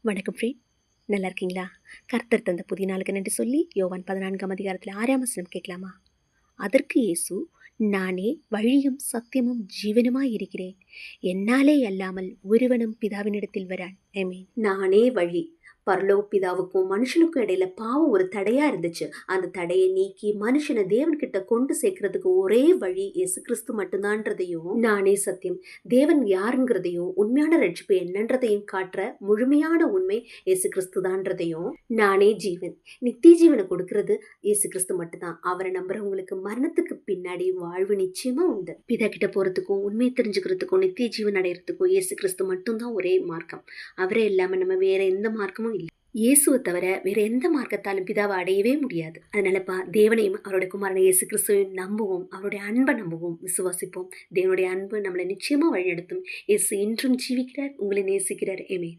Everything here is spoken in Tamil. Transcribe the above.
வணக்கம் ஃப்ரெண்ட், நல்லா இருக்கீங்களா? கர்த்தர் தந்த புதிய நாளுக்கு நன்றி சொல்லி யோவான் 14ஆம் அதிகாரத்தில் 6ஆம் வசனம் கேட்கலாமா? அதற்கு இயேசு, நானே வழியும் சத்தியமும் ஜீவனுமாய் இருக்கிறேன், என்னாலே அல்லாமல் ஒருவனும் பிதாவினிடத்தில் வரான். ஆமென். நானே வழி. பரலோக பிதாவுக்கும் மனுஷனுக்கும் இடையில பாவம் ஒரு தடையா இருந்துச்சு. அந்த தடையை நீக்கி மனுஷனை தேவன்கிட்ட கொண்டு சேர்க்கறதுக்கு ஒரே வழி இயேசு கிறிஸ்து மட்டும்தான்றதையும், நானே சத்தியம், தேவன் யாருங்கிறதையும், உண்மையான ரட்சிப்பு என்னன்றதையும் காட்டுற முழுமையான உண்மை இயேசு கிறிஸ்து தான்றதையும், நானே ஜீவன், நித்திய ஜீவனை கொடுக்கறது இயேசு கிறிஸ்து மட்டும்தான். அவரை நம்புறவங்களுக்கு மரணத்துக்கு பின்னாடி வாழ்வு நிச்சயமா உண்டு. பிதா கிட்ட போறதுக்கும் உண்மையை தெரிஞ்சுக்கிறதுக்கும் நித்திய ஜீவன் அடையிறதுக்கும் இயேசு கிறிஸ்து மட்டும்தான் ஒரே மார்க்கம். அவரே இல்லாம நம்ம வேற எந்த மார்க்கமும் இல்லை. இயேசுவை தவிர வேற எந்த மார்க்கத்தாலும் பிதாவை அடையவே முடியாது. அதனாலப்பா, தேவனையும் அவருடைய குமாரனை இயேசு கிறிஸ்துவையும் நம்புவோம், அவருடைய அன்பை நம்புவோம், விசுவாசிப்போம். தேவனுடைய அன்பு நம்மளை நிச்சயமா வழிநடத்தும். இயேசு இன்றும் ஜீவிக்கிறார், உங்களை நேசிக்கிறார். ஆமென்.